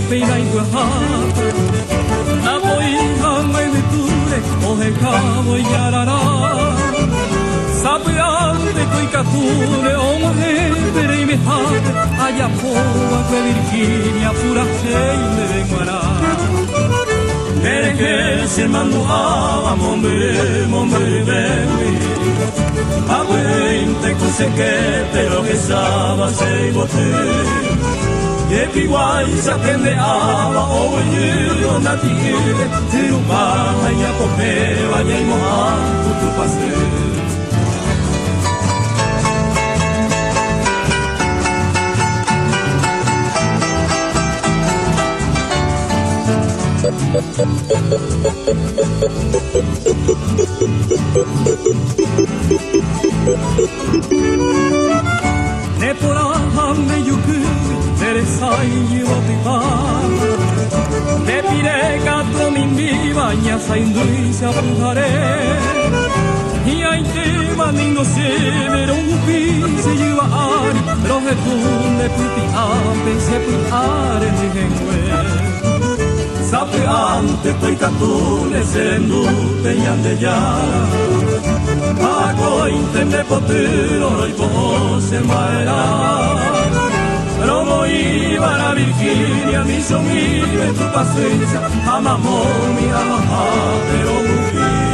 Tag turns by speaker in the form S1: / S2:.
S1: peina y guajata, la poija me viture, oje cabo y yarará. Sapeante coicatune, o mujer y me jate, allá poa que Virginia, pura heile de guará. Mere que se manduaba, mombre, bebé. Aguente con sequete lo que estaba se bote. Que piguay se atendeaba, o yo natire, tirupaba y acopeba y el mohan tu pase. Ne poraham ne yukü, teresay yivatipa. Ne pire gatro min viva, nya sainduisi apuntare. Y hay tema nindo severo un pise yuva ari, roje tunde puti ape se putare de gengue. Sapeante toicatune serendute yandeyara. Ako intende potero y pose maera. Romo iba la Virginia, mi somire tu paciencia, amamó mi pero mujer.